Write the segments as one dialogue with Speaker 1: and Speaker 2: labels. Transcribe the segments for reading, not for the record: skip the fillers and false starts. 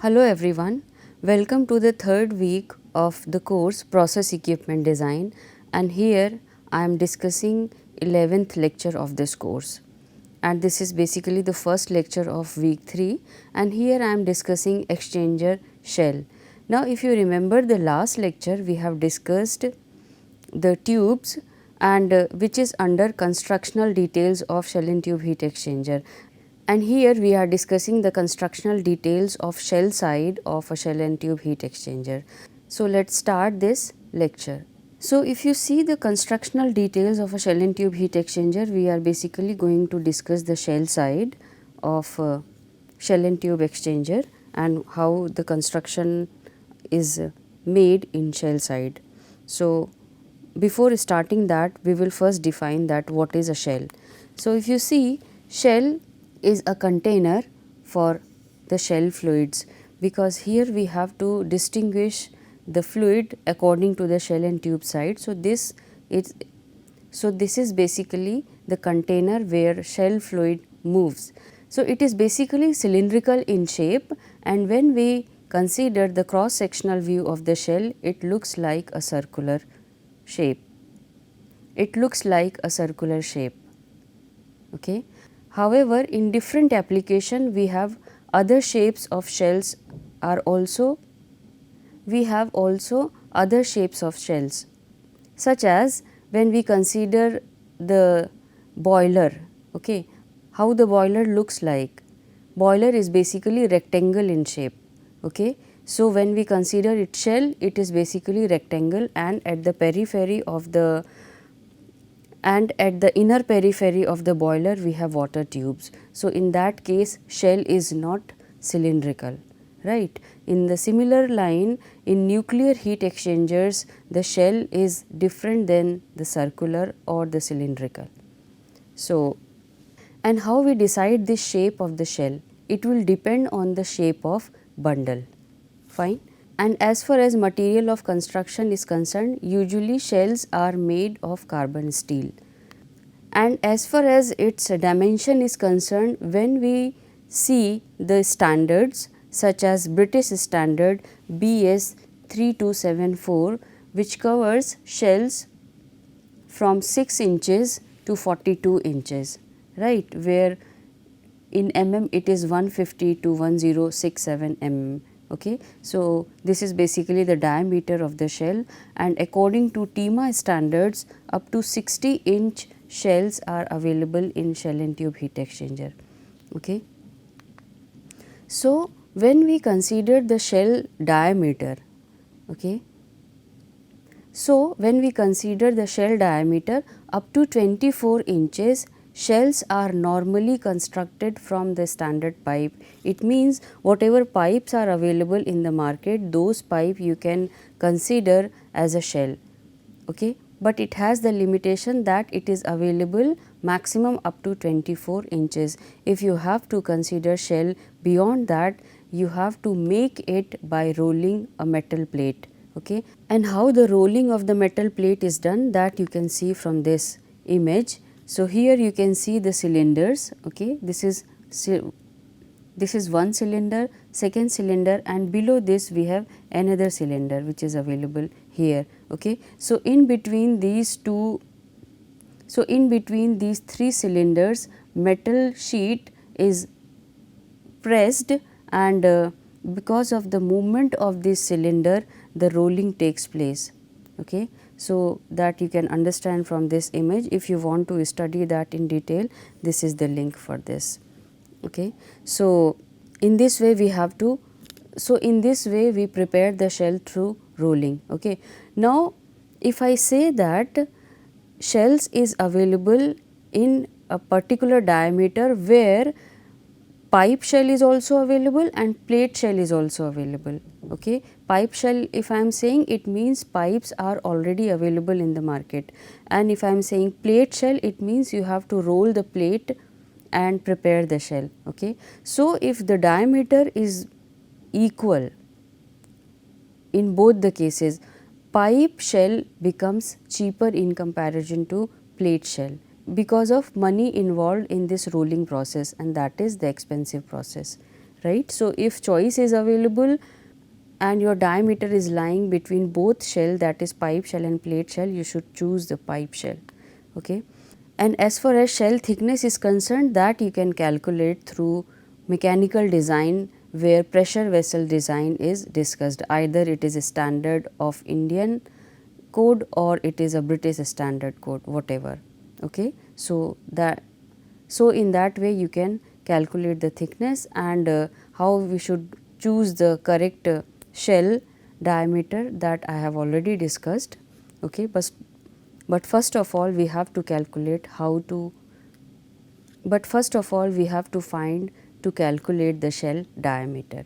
Speaker 1: Hello everyone, welcome to the third week of the course Process Equipment Design, and here I am discussing 11th lecture of this course, and this is basically the first lecture of week 3, and here I am discussing exchanger shell. Now if you remember the last lecture, we have discussed the tubes and which is under constructional details of shell and tube heat exchanger, and here we are discussing the constructional details of shell side of a shell and tube heat exchanger. So let us start this lecture. So if you see the constructional details of a shell and tube heat exchanger, we are basically going to discuss the shell side of shell and tube exchanger and how the construction is made in shell side. So before starting that, we will first define that what is a shell. So if you see, shell is a container for the shell fluids, because here we have to distinguish the fluid according to the shell and tube side. So this is basically the container where shell fluid moves. So it is basically cylindrical in shape, and when we consider the cross sectional view of the shell, it looks like a circular shape. It looks like a circular shape. Okay. However, in different application we have other shapes of shells are also, we have also other shapes of shells, such as when we consider the boiler. Okay. How the boiler looks like? Boiler is basically rectangle in shape. Okay. So when we consider its shell, it is basically rectangle, and at the periphery of the inner periphery of the boiler we have water tubes. So in that case, shell is not cylindrical, right. In the similar line, in nuclear heat exchangers, the shell is different than the circular or the cylindrical. So, and how we decide the shape of the shell? It will depend on the shape of bundle. Fine. And as far as material of construction is concerned, usually shells are made of carbon steel. And as far as its dimension is concerned, when we see the standards such as British standard BS 3274, which covers shells from 6 inches to 42 inches, right, where in mm it is 150 to 1067 mm. Okay. So, this is basically the diameter of the shell, and according to TEMA standards, up to 60-inch shells are available in shell and tube heat exchanger. Okay. So, when we consider the shell diameter, okay, so when we consider the shell diameter up to 24 inches, shells are normally constructed from the standard pipe. It means whatever pipes are available in the market, those pipe you can consider as a shell. Okay. But it has the limitation that it is available maximum up to 24 inches. If you have to consider shell beyond that, you have to make it by rolling a metal plate. Okay. And how the rolling of the metal plate is done, that you can see from this image. So, here you can see the cylinders. Okay. This is one cylinder, second cylinder, and below this we have another cylinder which is available here. Okay. So, in between these three cylinders, metal sheet is pressed, and because of the movement of this cylinder, the rolling takes place. Okay. So, that you can understand from this image. If you want to study that in detail, this is the link for this. Okay. So, in this way we have to, so in this way we prepare the shell through rolling. Okay. Now, if I say that shells is available in a particular diameter where pipe shell is also available and plate shell is also available. Okay. Pipe shell, if I am saying, it means pipes are already available in the market, and if I am saying plate shell, it means you have to roll the plate and prepare the shell. Okay. So, if the diameter is equal in both the cases, pipe shell becomes cheaper in comparison to plate shell, because of money involved in this rolling process, and that is the expensive process, right. So, if choice is available and your diameter is lying between both shell, that is pipe shell and plate shell, you should choose the pipe shell. Okay. And as far as shell thickness is concerned, that you can calculate through mechanical design, where pressure vessel design is discussed. Either it is a standard of Indian code or it is a British standard code, whatever. Okay. So in that way you can calculate the thickness, and how we should choose the correct shell diameter, that I have already discussed. Okay. But first of all we have to calculate how to but first of all we have to find to calculate the shell diameter.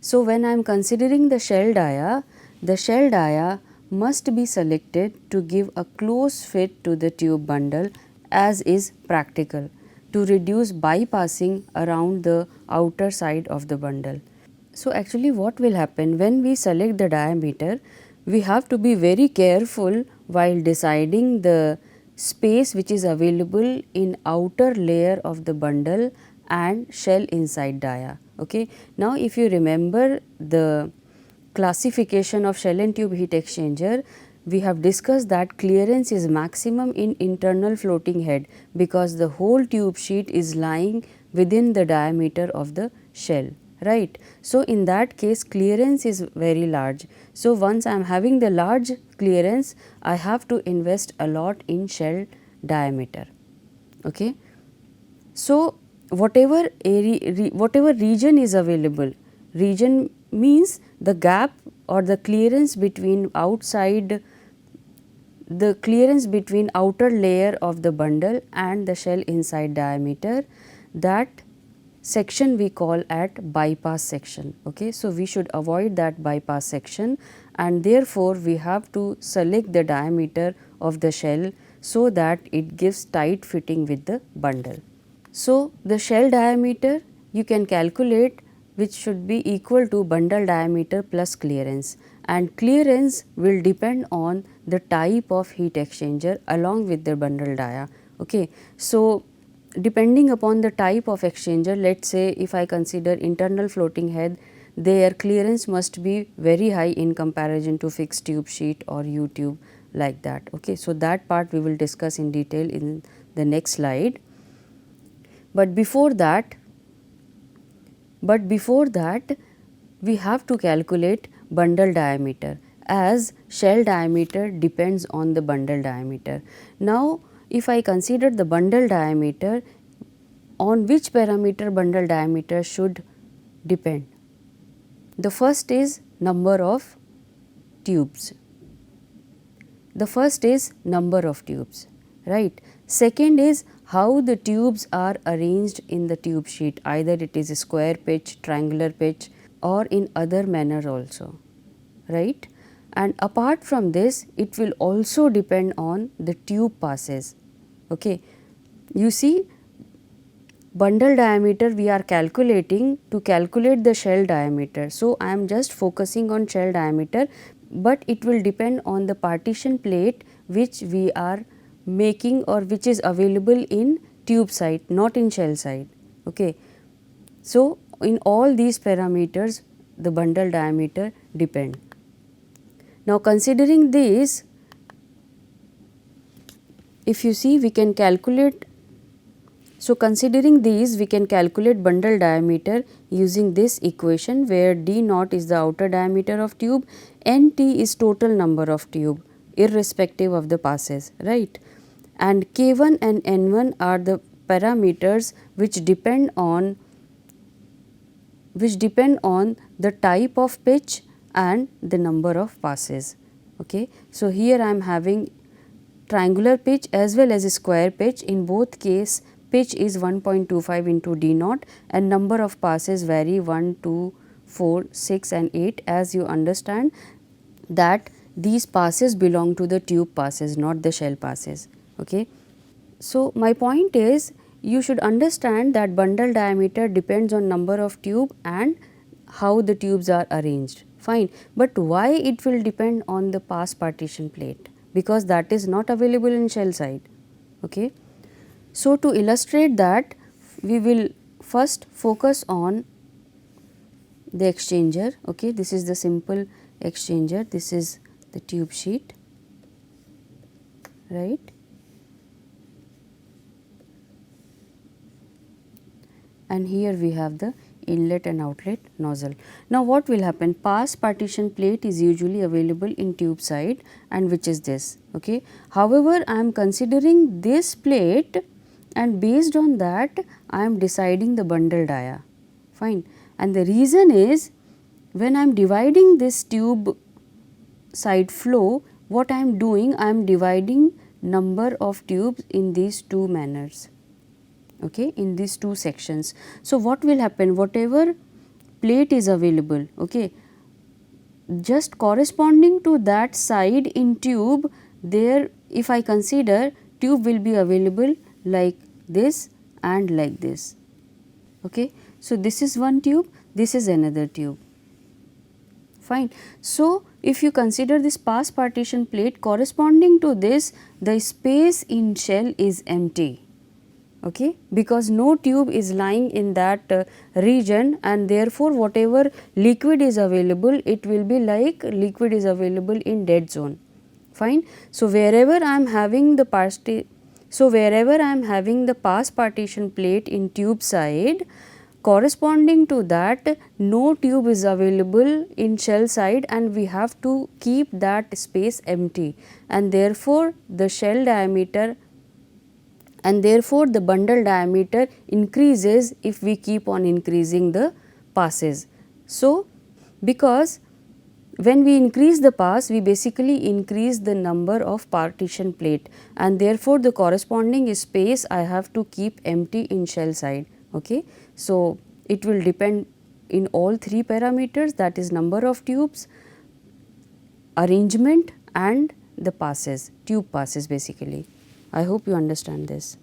Speaker 1: So, when I am considering the shell dia must be selected to give a close fit to the tube bundle as is practical, to reduce bypassing around the outer side of the bundle. So, actually what will happen when we select the diameter, we have to be very careful while deciding the space which is available in outer layer of the bundle and shell inside dia. Okay. Now, if you remember the classification of shell and tube heat exchanger, we have discussed that clearance is maximum in internal floating head, because the whole tube sheet is lying within the diameter of the shell, right. So, in that case clearance is very large. So, once I am having the large clearance, I have to invest a lot in shell diameter. Okay. So, whatever region is available, region means the gap or the clearance between outer layer of the bundle and the shell inside diameter, that section we call at bypass section. Okay. So, we should avoid that bypass section, and therefore, we have to select the diameter of the shell so that it gives tight fitting with the bundle. So, the shell diameter you can calculate, which should be equal to bundle diameter plus clearance, and clearance will depend on the type of heat exchanger along with the bundle dia. Okay. So, depending upon the type of exchanger, let us say if I consider internal floating head, their clearance must be very high in comparison to fixed tube sheet or U tube, like that. Okay. So, that part we will discuss in detail in the next slide. But before that we have to calculate bundle diameter, as shell diameter depends on the bundle diameter. Now, if I consider the bundle diameter, on which parameter bundle diameter should depend? The first is number of tubes. Right. Second is how the tubes are arranged in the tube sheet, either it is a square pitch, triangular pitch, or in other manner also, right. And apart from this, it will also depend on the tube passes. Okay. You see, bundle diameter we are calculating to calculate the shell diameter. So, I am just focusing on shell diameter, but it will depend on the partition plate which we are making or which is available in tube side, not in shell side. Okay. So, in all these parameters the bundle diameter depend. Now, considering this, if you see, we can calculate. So, considering these, we can calculate bundle diameter using this equation, where d naught is the outer diameter of tube, nt is total number of tube irrespective of the passes, right. And K1 and N1 are the parameters which depend on the type of pitch and the number of passes. Okay. So, here I am having triangular pitch as well as a square pitch. In both case, pitch is 1.25 into d naught, and number of passes vary 1, 2, 4, 6 and 8, as you understand that these passes belong to the tube passes, not the shell passes. Okay. So, my point is, you should understand that bundle diameter depends on number of tube and how the tubes are arranged, fine. But why it will depend on the pass partition plate? Because that is not available in shell side. Okay. So, to illustrate that, we will first focus on the exchanger. Okay, this is the simple exchanger, this is the tube sheet, right. And here we have the inlet and outlet nozzle. Now what will happen? Pass partition plate is usually available in tube side, and which is this. Okay. However, I am considering this plate, and based on that I am deciding the bundle dia. Fine. And the reason is, when I am dividing this tube side flow, what I am doing, I am dividing number of tubes in these two manners. Okay, in these two sections. So what will happen? Whatever plate is available, okay, just corresponding to that side in tube, there if I consider, tube will be available like this and like this. Okay. So this is one tube, this is another tube. Fine. So if you consider this pass partition plate, corresponding to this, the space in shell is empty. Okay, because no tube is lying in that region, and therefore whatever liquid is available, it will be like liquid is available in dead zone. Fine. So wherever I am having the pass partition plate in tube side, corresponding to that no tube is available in shell side, and we have to keep that space empty, and therefore the shell diameter and therefore the bundle diameter increases if we keep on increasing the passes. So because when we increase the pass, we basically increase the number of partition plate, and therefore the corresponding space I have to keep empty in shell side. Okay. So it will depend in all three parameters, that is number of tubes, arrangement and the passes, tube passes basically. I hope you understand this.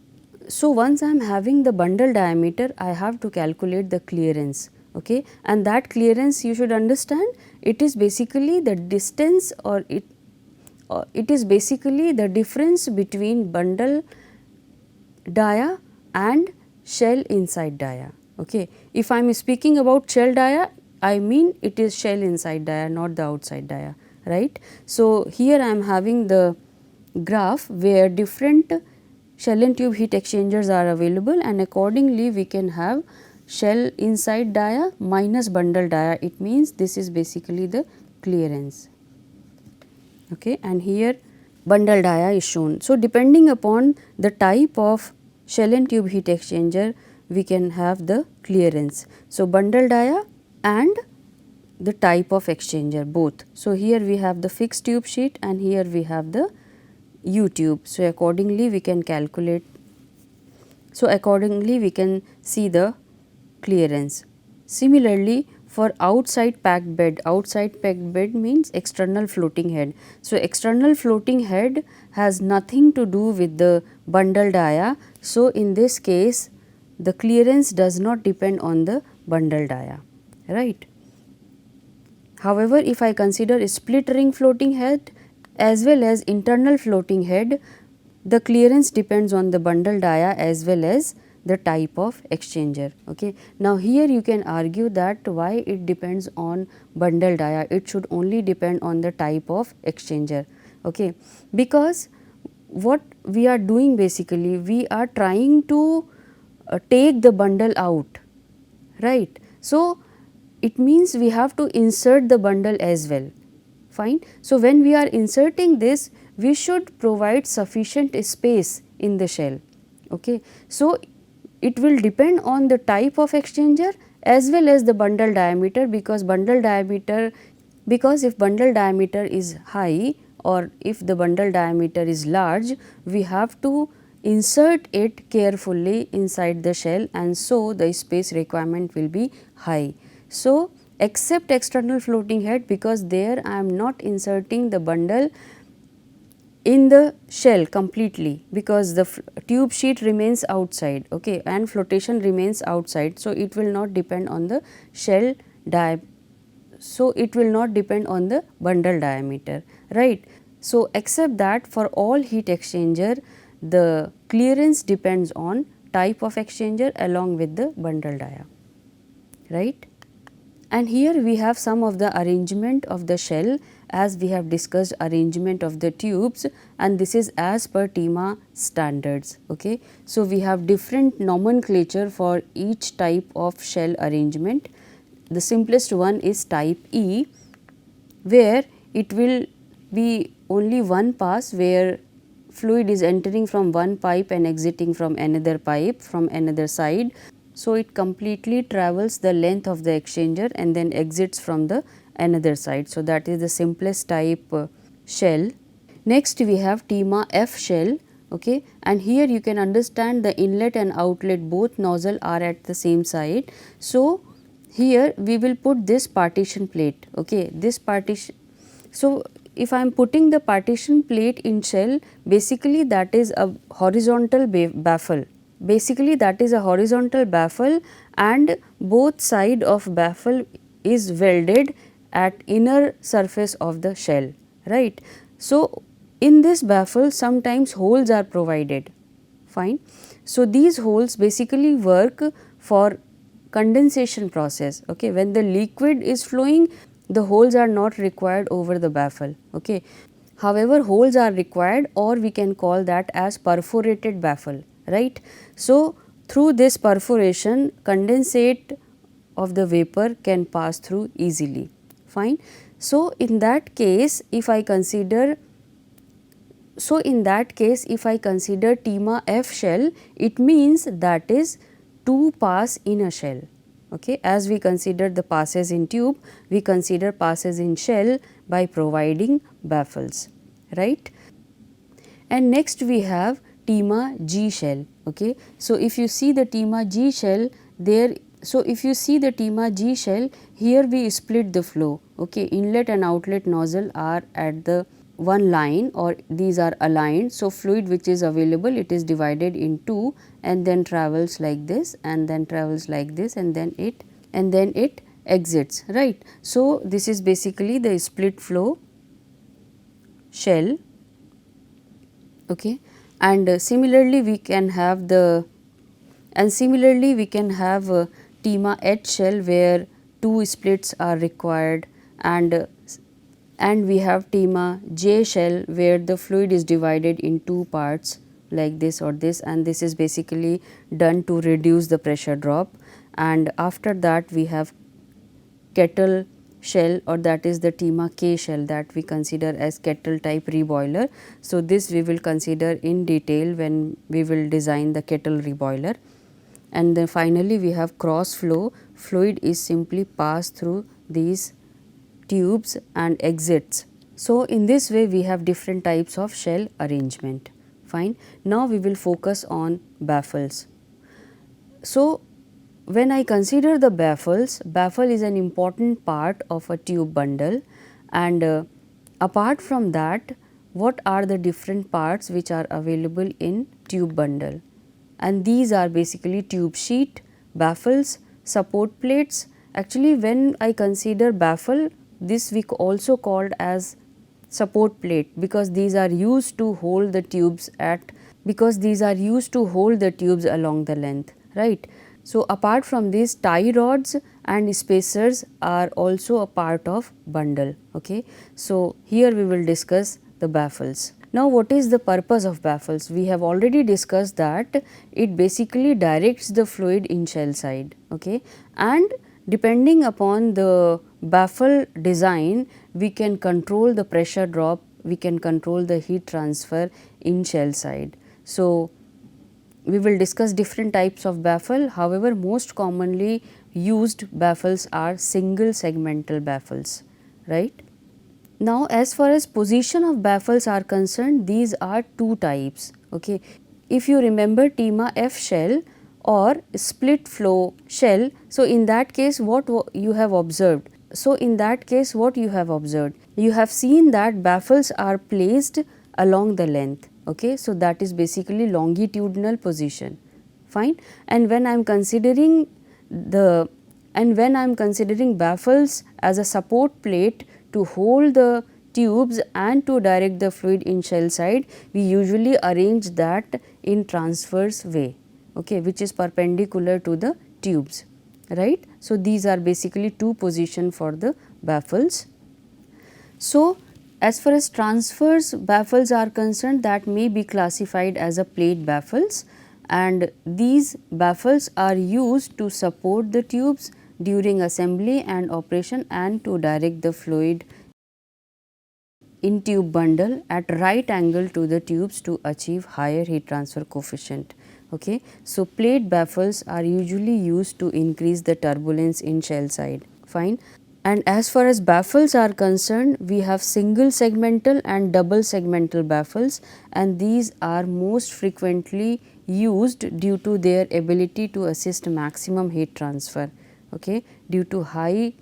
Speaker 1: So once I am having the bundle diameter, I have to calculate the clearance. Okay. And that clearance, you should understand, it is basically the distance, or it is basically the difference between bundle dia and shell inside dia. Okay. If I am speaking about shell dia, I mean it is shell inside dia, not the outside dia, right. So here I am having the graph where different shell and tube heat exchangers are available, and accordingly we can have shell inside dia minus bundle dia. It means this is basically the clearance. Okay. And here bundle dia is shown. So depending upon the type of shell and tube heat exchanger, we can have the clearance. So bundle dia and the type of exchanger both. So here we have the fixed tube sheet, and here we have the U tube. So accordingly we can calculate, so accordingly we can see the clearance. Similarly for outside packed bed means external floating head. So external floating head has nothing to do with the bundle dia. So in this case the clearance does not depend on the bundle dia, right. However, if I consider a split ring floating head as well as internal floating head, the clearance depends on the bundle dia as well as the type of exchanger. Okay. Now here you can argue that why it depends on bundle dia, it should only depend on the type of exchanger. Okay. Because what we are doing basically, we are trying to take the bundle out, right. So it means we have to insert the bundle as well. Fine. So when we are inserting this, we should provide sufficient space in the shell. Okay. So it will depend on the type of exchanger as well as the bundle diameter, because if bundle diameter is high or if the bundle diameter is large, we have to insert it carefully inside the shell, and so the space requirement will be high. So except external floating head, because there I am not inserting the bundle in the shell completely, because the tube sheet remains outside, okay, and flotation remains outside. So it will not depend on the shell so it will not depend on the bundle diameter, right. So except that, for all heat exchanger, the clearance depends on type of exchanger along with the bundle dia, right. And here we have some of the arrangement of the shell, as we have discussed arrangement of the tubes, and this is as per TEMA standards. Okay. So, we have different nomenclature for each type of shell arrangement. The simplest one is type E, where it will be only one pass, where fluid is entering from one pipe and exiting from another pipe from another side. So, it completely travels the length of the exchanger and then exits from the another side. So, that is the simplest type shell. Next we have TEMA F shell, okay, and here you can understand the inlet and outlet, both nozzle are at the same side. So, here we will put this partition plate, okay, this partition. So, if I am putting the partition plate in shell, basically that is a horizontal baffle. Basically that is a horizontal baffle, and both side of baffle is welded at inner surface of the shell, right. So, in this baffle sometimes holes are provided, fine. So, these holes basically work for condensation process, okay. When the liquid is flowing, the holes are not required over the baffle, okay. However, holes are required, or we can call that as perforated baffle, right. So, through this perforation, condensate of the vapor can pass through easily, fine. So, in that case if I consider TEMA F shell, it means that is 2 pass in a shell, okay. As we consider the passes in tube, we consider passes in shell by providing baffles, right. And next we have TEMA G shell, okay. So, if you see the TEMA G shell there, so if you see the TEMA G shell, here we split the flow, okay. Inlet and outlet nozzle are at the one line, or these are aligned. So, fluid which is available, it is divided in two and then travels like this and then travels like this and then it exits, right. So, this is basically the split flow shell, okay. And similarly we can have TEMA H shell, where 2 splits are required, and we have TEMA J shell, where the fluid is divided in 2 parts like this or this, and this is basically done to reduce the pressure drop. And after that we have kettle shell, or that is the TEMA K shell, that we consider as kettle type reboiler. So, this we will consider in detail when we will design the kettle reboiler. And then finally, we have cross flow, fluid is simply passed through these tubes and exits. So, in this way we have different types of shell arrangement, fine. Now, we will focus on baffles. So, when I consider the baffles, baffle is an important part of a tube bundle, and apart from that, what are the different parts which are available in tube bundle? And these are basically tube sheet, baffles, support plates. Actually, when I consider baffle, this we also called as support plate, because these are used to hold the tubes along the length, right. So, apart from this, tie rods and spacers are also a part of bundle, okay. So, here we will discuss the baffles. Now, what is the purpose of baffles? We have already discussed that it basically directs the fluid in shell side, okay, and depending upon the baffle design, we can control the pressure drop, we can control the heat transfer in shell side. So, we will discuss different types of baffle. However, most commonly used baffles are single segmental baffles, right. Now, as far as position of baffles are concerned, these are 2 types, okay. If you remember TEMA F shell or split flow shell, so in that case what you have observed? So, in that case what you have observed? You have seen that baffles are placed along the length, okay. So, that is basically longitudinal position, fine. And when I am considering baffles as a support plate to hold the tubes and to direct the fluid in shell side, we usually arrange that in transverse way, okay, which is perpendicular to the tubes, right. So, these are basically two position for the baffles. So, as far as transverse baffles are concerned, that may be classified as a plate baffles, and these baffles are used to support the tubes during assembly and operation and to direct the fluid in tube bundle at right angle to the tubes to achieve higher heat transfer coefficient. Okay. So, plate baffles are usually used to increase the turbulence in shell side. Fine. And as far as baffles are concerned, we have single segmental and double segmental baffles, and these are most frequently used due to their ability to assist maximum heat transfer, okay, due to high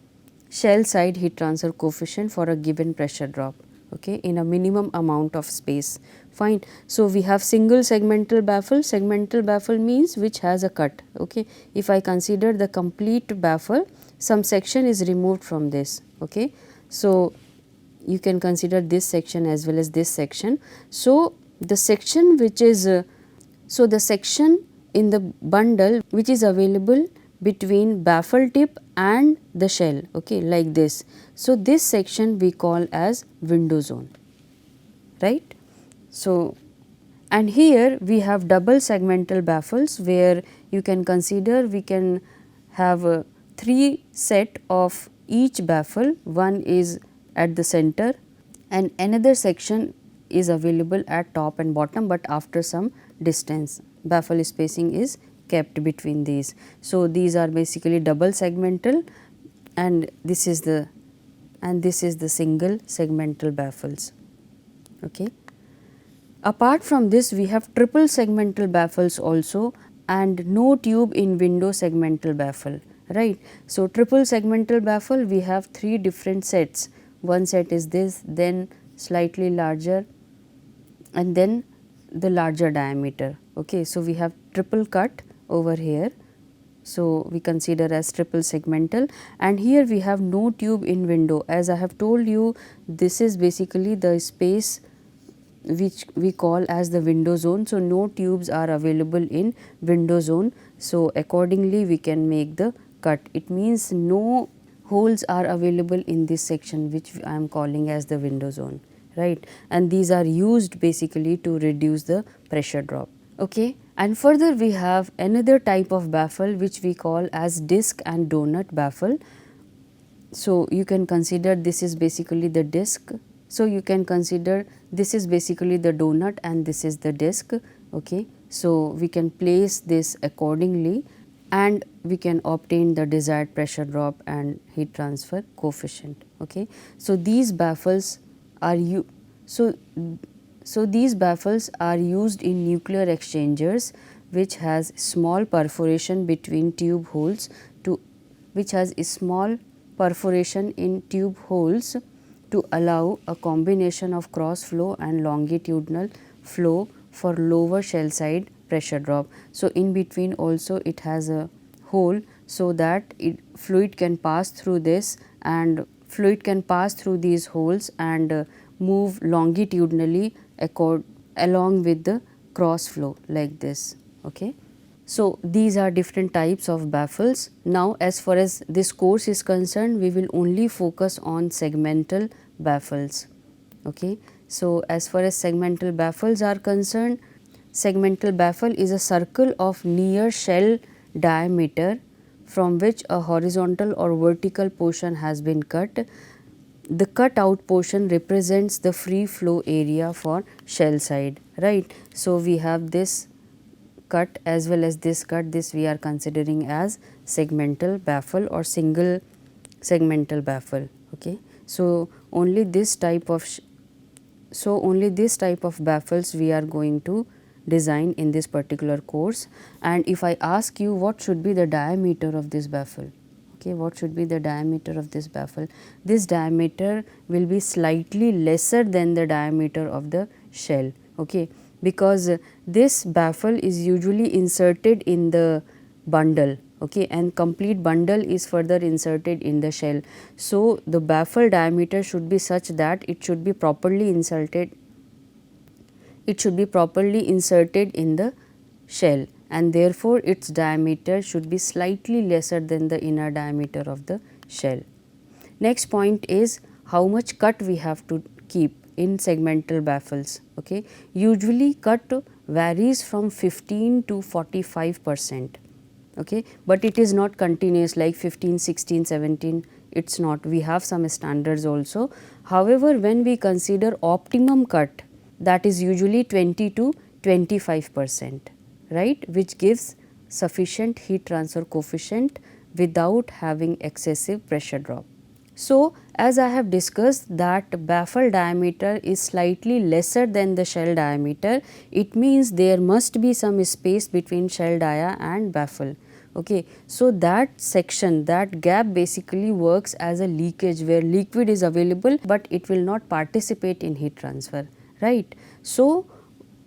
Speaker 1: shell side heat transfer coefficient for a given pressure drop, okay, in a minimum amount of space. Fine. So, we have single segmental baffle. Segmental baffle means which has a cut. Okay. If I consider the complete baffle, some section is removed from this. Okay. So, you can consider this section as well as this section. So, the section which is the section in the bundle which is available between baffle tip and the shell, okay, like this. So, this section we call as window zone, right. So, and here we have double segmental baffles, where you can consider we can have a 3 set of each baffle. One is at the center and another section is available at top and bottom, but after some distance baffle spacing is kept between these. So, these are basically double segmental, and this is the single segmental baffles. Okay. Apart from this, we have triple segmental baffles also, and no tube in window segmental baffle, right. So, triple segmental baffle we have 3 different sets. One set is this, then slightly larger, and then the larger diameter. Okay. So, we have triple cut over here. So, we consider as triple segmental, and here we have no tube in window. As I have told you, this is basically the space which we call as the window zone. So, no tubes are available in window zone. So, accordingly we can make the cut. It means no holes are available in this section which I am calling as the window zone, right, and these are used basically to reduce the pressure drop. Okay. And further we have another type of baffle which we call as disc and donut baffle. So, you can consider this is basically the disc. So, you can consider this is basically the donut and this is the disc. Okay. So, we can place this accordingly and we can obtain the desired pressure drop and heat transfer coefficient. Okay. So, these baffles are these baffles are used in nuclear exchangers which has small perforation between tube holes in tube holes to allow a combination of cross flow and longitudinal flow for lower shell side pressure drop. So, in between also it has a hole, so that fluid can pass through this, and fluid can pass through these holes and move longitudinally along with the cross flow like this. Okay. So, these are different types of baffles. Now, as far as this course is concerned, we will only focus on segmental baffles. Okay. So, as far as segmental baffles are concerned, segmental baffle is a circle of near shell diameter from which a horizontal or vertical portion has been cut. The cut out portion represents the free flow area for shell side, right. So, we have this cut as well as this cut, this we are considering as segmental baffle or single segmental baffle. Okay. So, only this type of baffles we are going to design in this particular course. And if I ask you what should be the diameter of this baffle, okay, what should be the diameter of this baffle? This diameter will be slightly lesser than the diameter of the shell, okay, because this baffle is usually inserted in the bundle, okay, and complete bundle is further inserted in the shell. So, the baffle diameter should be such that it should be properly inserted in the shell. and therefore its diameter should be slightly lesser than the inner diameter of the shell. Next point is how much cut we have to keep in segmental baffles. Okay. Usually cut varies from 15 to 45%, okay, but it is not continuous like 15, 16, 17, it is not, we have some standards also. However, when we consider optimum cut, that is usually 20 to 25%, right, which gives sufficient heat transfer coefficient without having excessive pressure drop. So, as I have discussed that baffle diameter is slightly lesser than the shell diameter, it means there must be some space between shell dia and baffle. Okay. So, that section, that gap basically works as a leakage where liquid is available, but it will not participate in heat transfer, right. So,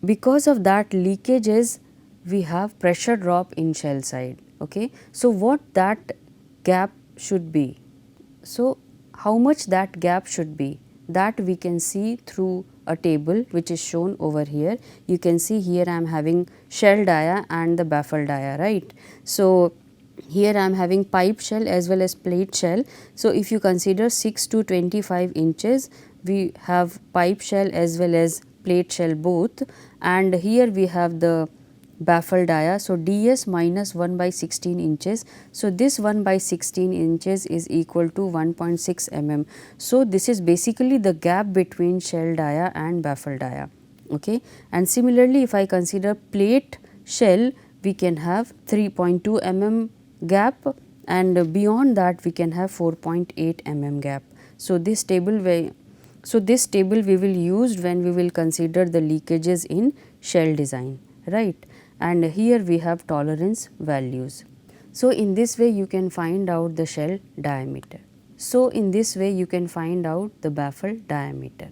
Speaker 1: because of that leakages, we have pressure drop in shell side. Okay. So, what that gap should be? So, how much that gap should be, that we can see through a table which is shown over here. You can see here I am having shell dia and the baffle dia, right. So, here I am having pipe shell as well as plate shell. So, if you consider 6 to 25 inches, we have pipe shell as well as plate shell both, and here we have the baffle dia. So, ds minus 1 by 16 inches. So, this 1 by 16 inches is equal to 1.6 mm. So, this is basically the gap between shell dia and baffle dia. Okay. And similarly, if I consider plate shell, we can have 3.2 mm gap, and beyond that we can have 4.8 mm gap. So, this table we will use when we will consider the leakages in shell design, right. And here we have tolerance values. So, in this way you can find out the shell diameter. So, in this way you can find out the baffle diameter,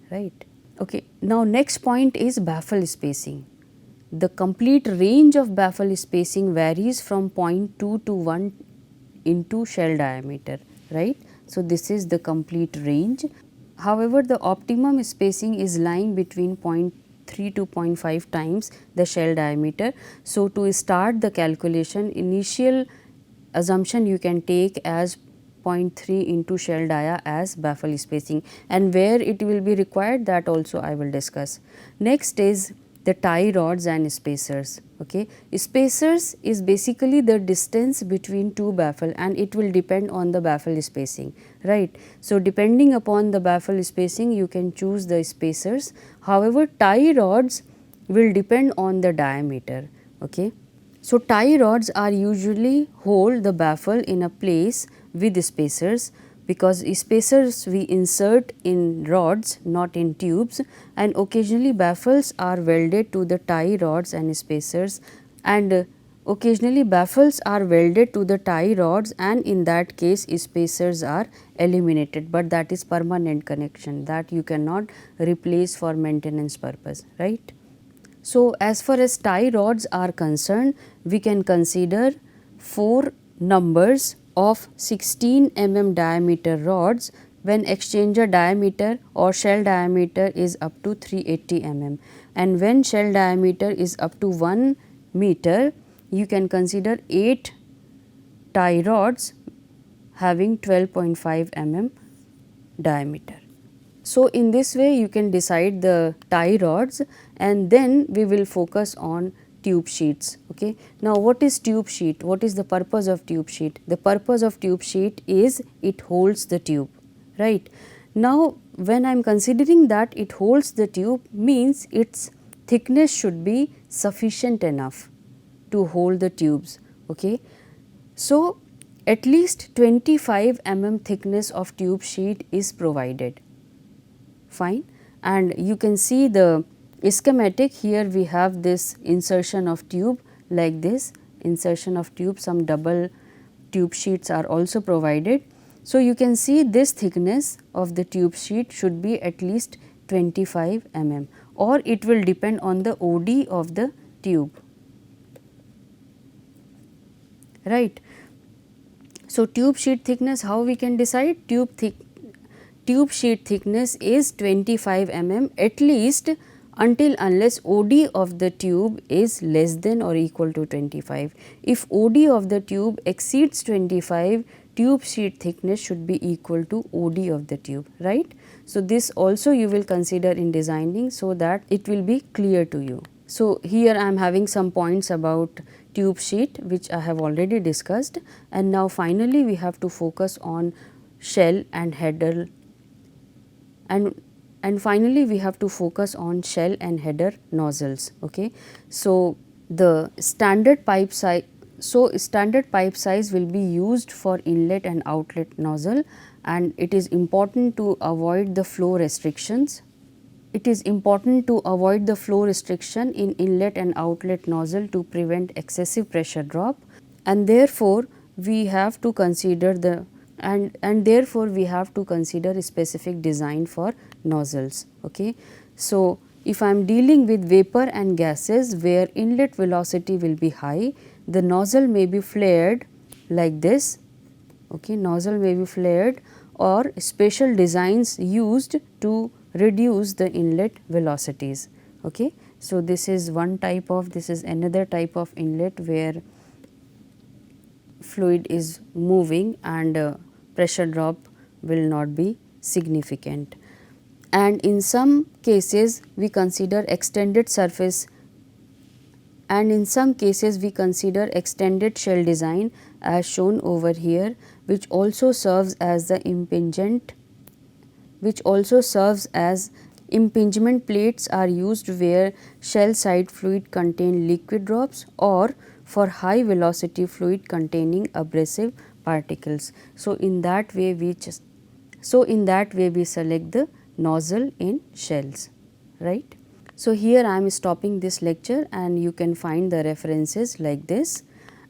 Speaker 1: right. Okay. Now, next point is baffle spacing. The complete range of baffle spacing varies from 0.2 to 1 into shell diameter, right. So, this is the complete range. However, the optimum spacing is lying between 0.3 to 0.5 times the shell diameter. So, to start the calculation, initial assumption you can take as 0.3 into shell dia as baffle spacing, and where it will be required, that also I will discuss. Next is the tie rods and spacers. Okay. Spacers is basically the distance between two baffle, and it will depend on the baffle spacing, right. So, depending upon the baffle spacing you can choose the spacers. However, tie rods will depend on the diameter. Okay. So, tie rods are usually hold the baffle in a place with spacers, because spacers we insert in rods, not in tubes, and occasionally baffles are welded to the tie rods and spacers, and occasionally baffles are welded to the tie rods, and in that case spacers are eliminated, but that is permanent connection that you cannot replace for maintenance purpose, right. So, as far as tie rods are concerned, we can consider 4 numbers of 16 mm diameter rods when exchanger diameter or shell diameter is up to 380 mm, and when shell diameter is up to 1 meter, you can consider 8 tie rods having 12.5 mm diameter. So, in this way you can decide the tie rods, and then we will focus on tube sheets. Okay. Now, what is tube sheet? What is the purpose of tube sheet? The purpose of tube sheet is it holds the tube, right. Now, when I am considering that it holds the tube, means its thickness should be sufficient enough to hold the tubes. Okay. So, at least 25 mm thickness of tube sheet is provided. Fine. And you can see the schematic here, we have this insertion of tube like this, insertion of tube, some double tube sheets are also provided. So, you can see this thickness of the tube sheet should be at least 25 mm, or it will depend on the OD of the tube, right. So, tube sheet thickness, how we can decide? Tube sheet thickness is 25 mm at least until unless OD of the tube is less than or equal to 25. If OD of the tube exceeds 25, tube sheet thickness should be equal to OD of the tube, right. So, this also you will consider in designing, so that it will be clear to you. So, here I am having some points about tube sheet which I have already discussed, and now finally we have to focus on shell and header, and finally we have to focus on shell and header nozzles. Okay. So, the standard pipe size, standard pipe size will be used for inlet and outlet nozzle, and it is important to avoid the flow restrictions. It is important to avoid the flow restriction in inlet and outlet nozzle to prevent excessive pressure drop, and therefore we have to consider the and therefore we have to consider a specific design for nozzles. Okay. So, if I am dealing with vapor and gases where inlet velocity will be high, the nozzle may be flared like this. Okay. Nozzle may be flared, or special designs used to reduce the inlet velocities. Okay. So, this is one type of, this is another type of inlet where fluid is moving and pressure drop will not be significant. And in some cases we consider extended surface, and in some cases we consider extended shell design as shown over here, which also serves as the impingement, impingement plates are used where shell side fluid contain liquid drops or for high velocity fluid containing abrasive particles. So, in that way we select the nozzle in shells, right. So, here I am stopping this lecture, and you can find the references like this,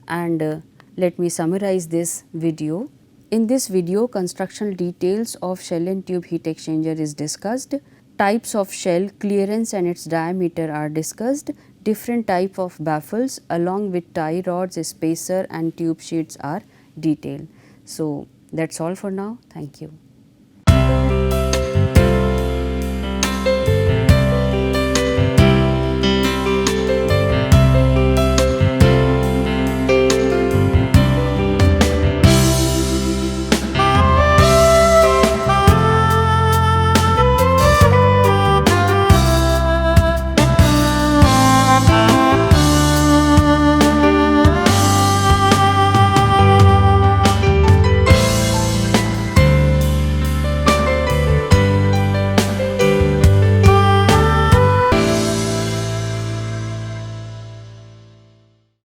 Speaker 1: and let me summarize this video. In this video, constructional details of shell and tube heat exchanger is discussed. Types of shell, clearance and its diameter are discussed. Different type of baffles along with tie rods, spacer and tube sheets are detailed. So, that is all for now. Thank you.